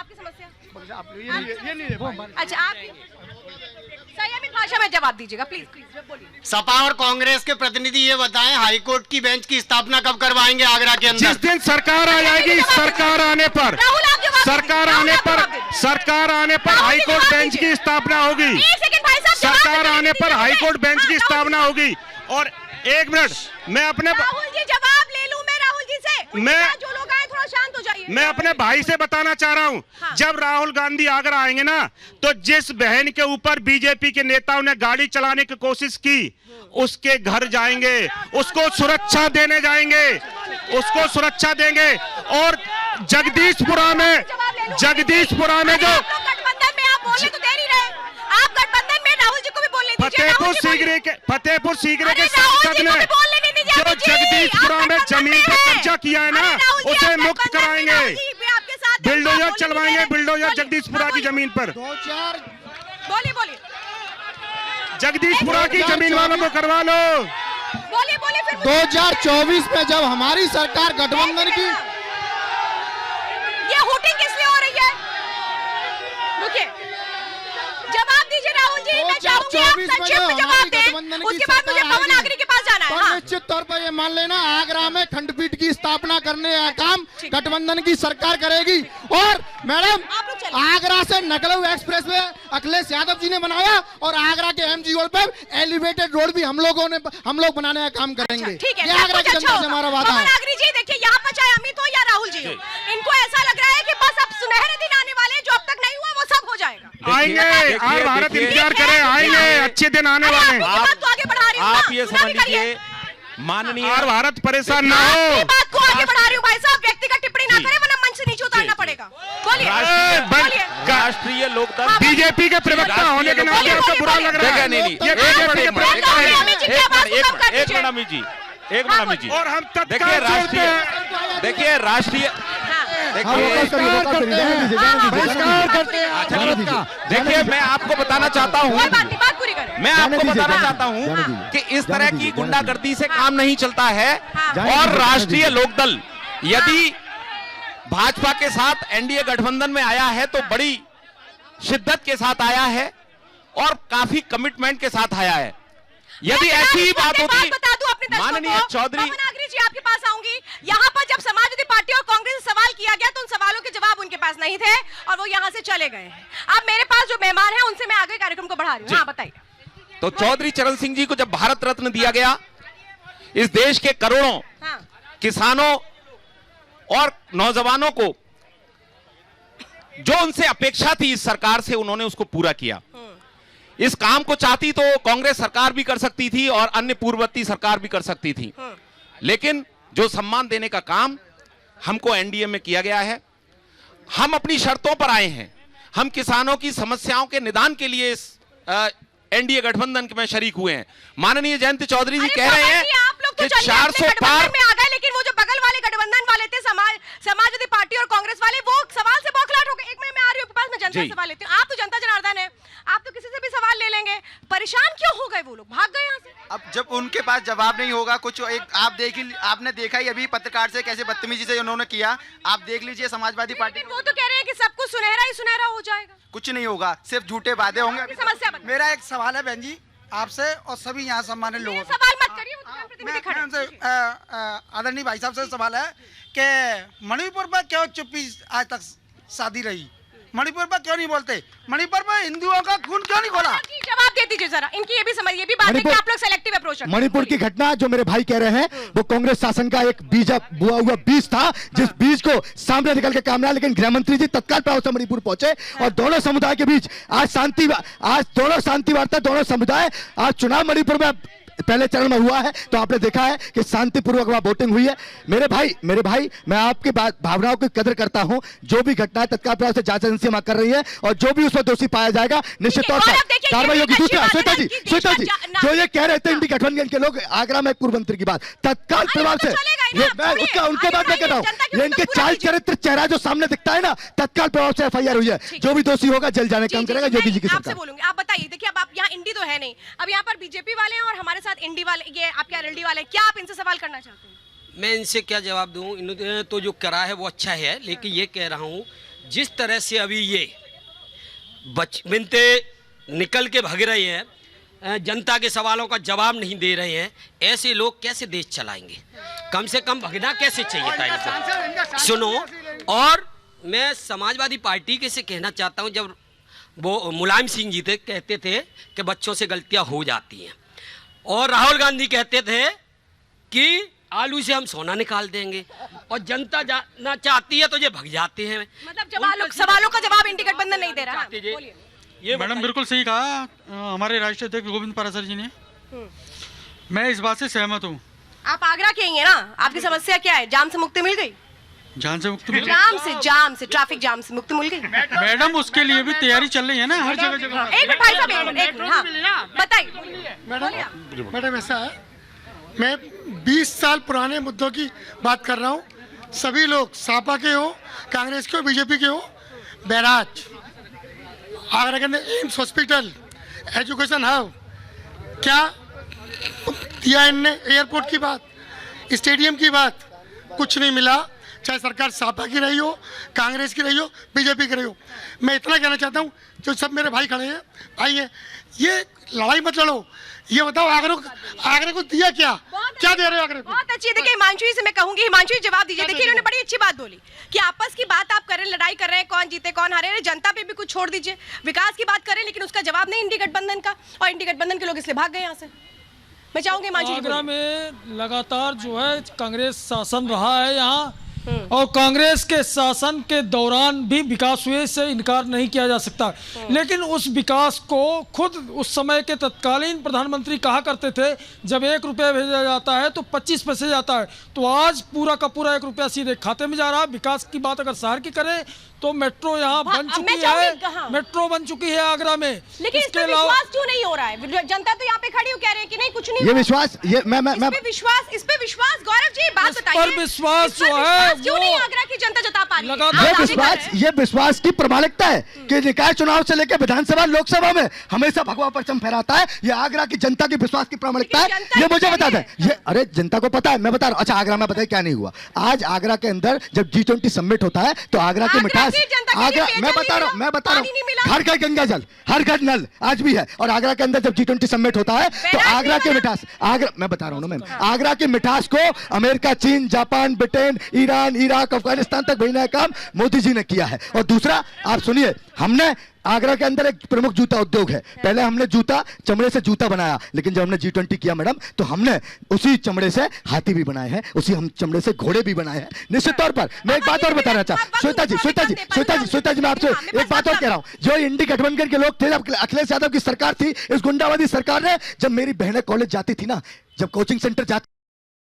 आपकी समस्या? अच्छा, आप संयमित भाषा में जवाब दीजिएगा प्लीज, बोलिए। सपा और कांग्रेस के प्रतिनिधि ये बताएं, हाईकोर्ट की बेंच की स्थापना कब करवाएंगे आगरा के अंदर? जिस दिन सरकार आ जाएगी, सरकार आने पर हाईकोर्ट बेंच की स्थापना होगी। सरकार आने पर हाईकोर्ट बेंच की स्थापना होगी। और एक मिनट, मैं अपने राहुल जी जवाब ले लूं मैं राहुल जी से? जो लोग आए थोड़ा शांत हो जाइए। मैं अपने भाई से बताना चाह रहा हूं, हाँ। जब राहुल गांधी आगरा आएंगे ना, तो जिस बहन के ऊपर बीजेपी के नेताओं ने गाड़ी चलाने की कोशिश की, उसके घर जाएंगे, उसको सुरक्षा देने जाएंगे, उसको सुरक्षा देंगे। और जगदीशपुरा में जो गठबंधन में आप बोले तो दे नहीं रहे। आप गठबंधन में राहुल जी को भी बोलने दीजिए। फतेहपुर सीगरे के सांसद ने जो जगदीशपुरा में जमीन पर कब्जा किया है ना, उसे मुक्त कराएंगे। बिल्डोजर चलवाएंगे, बिल्डोजर जगदीशपुरा की जमीन पर। बोलिए जगदीशपुरा की जमीन वालों को करवा लो। बोलिए 2024 में जब हमारी सरकार गठबंधन की, ये हुटिंग किस लिए हो रही है? रुकिए, जवाब दीजिए राहुल जी। मैं चाहूंगी आप संक्षेप में जवाब दें, उसके बाद मुझे पवन आगरी के पास जाना है। निश्चित तौर पर ये मान लेना, आगरा में खंडपीठ की स्थापना करने का काम गठबंधन की सरकार करेगी। और मैडम, आगरा से नकलऊ एक्सप्रेस वे अखिलेश यादव जी ने बनाया, और आगरा के एमजी रोड पर एलिवेटेड रोड भी हम लोग बनाने का काम करेंगे। ठीक है, ये आगरा की जनता से हमारा वादा है। पवन आगरी जी देखिए, यहाँ पर चाहे अमित हो या राहुल जी हो, इनको ऐसा लग रहा है कि बस अब सुनहरे दिन आने वाले, जो अब तक नहीं हुआ वो सब हो जाएगा। आएंगे, आज भारत इंतजार करे, आएंगे, अच्छे दिन आने वाले हैं। आप ये समझ लीजिए माननीय, और भारत परेशान ना हो। बात को आगे बढ़ा रही हूँ भाई साहब, व्यक्तिगत टिप्पणी ना करें वरना मंच से नीचे उतारना पड़ेगा। बोलिए। राष्ट्रीय लोकदल बीजेपी के प्रवक्ता होने के नाते आपको बुरा लग रहा है? नहीं, ये बीजेपी के प्रवक्ता है। एक मिनट अमित जी, और हम देखिए राष्ट्रीय देखिए, मैं आपको बताना चाहता हूं कि इस तरह की गुंडागर्दी से काम नहीं चलता है। और राष्ट्रीय लोकदल यदि भाजपा के साथ एनडीए गठबंधन में आया है तो बड़ी शिद्दत के साथ आया है और काफी कमिटमेंट के साथ आया है। यदि ऐसी ही बात होती, माननीय चौधरी जी आपके पास आऊंगी। यहाँ पर जब समाजवादी पार्टी और कांग्रेस से सवाल किया गया तो उन सवालों के जवाब उनके पास नहीं थे और वो यहाँ से चले गए हैं। अब मेरे पास जो मेहमान हैं उनसे मैं आगे कार्यक्रम को बढ़ा रही हूँ। हाँ बताइए। तो चौधरी चरण सिंह जी को जब भारत रत्न दिया गया, इस देश के करोड़ों किसानों और नौजवानों को जो उनसे अपेक्षा थी इस सरकार से, उन्होंने उसको पूरा किया। इस काम को चाहती तो कांग्रेस सरकार भी कर सकती थी और अन्य पूर्ववर्ती सरकार भी कर सकती थी, लेकिन जो सम्मान देने का काम हमको एनडीए में किया गया है, हम अपनी शर्तों पर आए हैं। हम किसानों की समस्याओं के निदान के लिए इस एनडीए गठबंधन में शरीक हुए हैं। माननीय जयंत चौधरी जी कह रहे हैं कि 400 पार में आ गए, लेकिन वो जो बगल वाले गठबंधन वाले थे, समाजवादी पार्टी और कांग्रेस वाले, वो सवाल से बौखलाहट हो गए। एक मिनट में आ रही हूँ पास, मैं जनता से सवाल लेती हूँ। आप तो जनता जनार्दन है, आप तो किसी से भी सवाल ले लेंगे। परेशान क्यों हो गए वो लोग, भाग गए यहाँ से? अब जब उनके पास जवाब नहीं होगा कुछ, एक आपने देखा ही अभी पत्रकार से कैसे बदतमीजी से उन्होंने किया, आप देख लीजिए समाजवादी पार्टी। वो तो कह रहे हैं कि सब कुछ सुनहरा ही सुनहरा हो जाएगा। कुछ नहीं होगा, सिर्फ झूठे वादे होंगे। समस्या मेरा एक सवाल है बहन जी आपसे और सभी यहाँ सम्मानित लोगों से। सवाल मत करिए, प्रतिनिधि खड़े हैं। आदरणीय भाई साहब से सवाल है कि मणिपुर में क्यों चुप्पी आज तक साधी रही? मणिपुर पर क्यों नहीं बोलते? मणिपुर में हिंदुओं का खून क्यों नहीं खोला? जवाब दे दीजिए जरा, इनकी ये भी समझ, ये भी बात है कि आप लोग सेलेक्टिव अप्रोच रखते हैं। मणिपुर की घटना जो मेरे भाई कह रहे हैं, वो कांग्रेस शासन का एक बुआ हुआ बीज था, जिस बीज को सामने निकल के काम रहा। लेकिन गृह मंत्री जी तत्काल प्रभाव से मणिपुर पहुंचे और दोनों समुदाय के बीच आज दोनों शांति वार्ता, दोनों समुदाय, आज चुनाव मणिपुर में पहले चरण में हुआ है, तो आपने देखा है कि शांतिपूर्वक वहां वोटिंग हुई है। मेरे भाई मैं आपकी भावनाओं की कदर करता हूं। जो भी घटना है तत्काल प्रभाव से जांच एजेंसी वहां कर रही है और जो भी उसमें दोषी पाया जाएगा निश्चित तौर पर कार्रवाई होगी। दूसरा श्वेता जी जो ये कह रहे थे इंडी गठबंधन के लोग आगरा में एक पूर्व मंत्री की बात, तत्काल प्रभाव से उनके बात में कह रहा हूँ, इनके चाल चरित्र चेहरा जो सामने दिखता है ना, तत्काल प्रभाव से एफआईआर हुई है। जो भी दोषी होगा जेल जाने का काम करेगा योगी जी की सरकार। बोलूंगी, आप बताइए। देखिए अब आप यहाँ इंडी तो है नहीं, अब यहाँ पर बीजेपी वाले हैं और हमारे साथ इंडी वाले, ये आपके आरएलडी वाले, क्या आप इनसे सवाल करना चाहते हैं? मैं इनसे क्या जवाब दूं? इन्होंने तो जो करा है वो अच्छा है, लेकिन ये कह रहा हूं जिस तरह से अभी ये बचमिनते निकल के भाग रहे हैं, जनता के सवालों का जवाब नहीं दे रहे हैं, ऐसे लोग कैसे देश चलाएंगे? कम से कम भगना कैसे चाहिए था इनको? सुनो, और मैं समाजवादी पार्टी के से कहना चाहता हूं, जब वो मुलायम सिंह जी थे कहते थे कि बच्चों से गलतियां हो जाती हैं, और राहुल गांधी कहते थे कि आलू से हम सोना निकाल देंगे, और जनता जाना चाहती है तो ये भग जाते हैं। मतलब सवालों का जवाब इंडी गठबंधन नहीं दे रहा। बोलिए। ये मैडम बिल्कुल सही कहा हमारे राष्ट्रीय अध्यक्ष गोविंद पारासर जी ने। मैं इस बात से सहमत हूँ। आप आगरा के ही हैं ना, आपकी समस्या क्या है? जाम से मुक्ति मिल गई? जान से मुक्ति मिल गई? जाम से ट्रैफिक जाम से मुक्ति मिल गई? मैडम उसके लिए भी तैयारी चल रही है ना हर जगह। एक मिनट भाई साहब, एक मिनट, हाँ, बताइए। मैडम ऐसा है, मैं 20 साल पुराने मुद्दों की बात कर रहा हूँ। सभी लोग सापा के हो, कांग्रेस के हो, बीजेपी के हो, बैराज, आगरा के अंदर एम्स हॉस्पिटल, एजुकेशन हब, क्या दिया इनने? एयरपोर्ट की बात, स्टेडियम की बात, कुछ नहीं मिला। चाहे सरकार सापा की रही हो, कांग्रेस की रही हो, बीजेपी की रही हो। मैं इतना कहना चाहता हूँ, जो सब मेरे भाई खड़े हैं, भाई हैं, ये लड़ाई मत लड़ो, ये बताओ आगरा को दिया क्या दे रहे हो आगरा को? बहुत अच्छी। देखिए हिमांशु जी से मैं कहूंगी, हिमांशु जी जवाब दीजिए। देखिए इन्होंने बड़ी अच्छी बात बोली कि आपस की बात आप कर रहे हैं, लड़ाई कर रहे हैं, कौन जीते कौन हारे, जनता पे भी कुछ छोड़ दीजिए। विकास की बात करें, लेकिन उसका जवाब नहीं इंडी गठबंधन का, और इंडी गठबंधन के लोग इसलिए भाग गए यहाँ से। मैं चाहूंगी हिमांशु जी। आगरा में लगातार जो है कांग्रेस शासन रहा है यहाँ, और कांग्रेस के शासन के दौरान भी विकास हुए से इनकार नहीं किया जा सकता। लेकिन उस विकास को खुद उस समय के तत्कालीन प्रधानमंत्री कहा करते थे, जब 1 रुपया भेजा जाता है तो 25 पैसे जाता है। तो आज पूरा का पूरा 1 रुपया सीधे खाते में जा रहा है। विकास की बात अगर शहर की करें तो मेट्रो यहाँ बन चुकी है, मेट्रो बन चुकी है आगरा में। लेकिन इस पे विश्वास क्यों नहीं हो रहा है? जनता तो यहाँ पे खड़ी हो कह रही है कि नहीं कुछ नहीं। ये विश्वास, ये मैं इस पे विश्वास गौरव जी बात बताइए। पर विश्वास जो है क्यों नहीं आगरा की जनता जता पा रही है? ये विश्वास की प्रमाणिकता है कि निकाय चुनाव से लेकर विधानसभा लोकसभा में हमेशा भगवा परचम फहराता है। ये आगरा की जनता की विश्वास की प्रमाणिकता है। ये मुझे बता दें, ये अरे जनता को पता है, मैं बता रहा हूँ। अच्छा आगरा में बताइए क्या नहीं हुआ? आज आगरा के अंदर जब G20 समिट होता है तो आगरा की मिठास, आगरा मैं बता रहा हूँ, हर घर गंगा जल, हर घर नल आज भी है। और आगरा के अंदर जब G20 समिट होता है तो आगरा की मिठास, आगरा मैं बता रहा हूँ ना मैम, आगरा की मिठास को अमेरिका, चीन, Japan, Britain, Iran, Iraq, Afghanistan तक भेजना काम मोदी जी ने किया है। और दूसरा आप सुनिए, हमने आगरा के अंदर एक प्रमुख जूता उद्योग है। पहले हमने जूता, चमड़े से जूता बनाया, लेकिन जब हमने G20 किया मैडम तो हमने उसी चमड़े से हाथी भी बनाए हैं, उसी हम चमड़े से घोड़े भी बनाए हैं। निश्चित तौर पर मैं एक बात और बताना चाहता, श्वेता जी मैं आपसे एक बात और कह रहा हूं। जो इंडी गठबंधन के लोग थे, जब अखिलेश यादव की सरकार थी, इस गुंडावादी सरकार ने, जब मेरी बहनें कॉलेज जाती थी ना, जब कोचिंग सेंटर जाती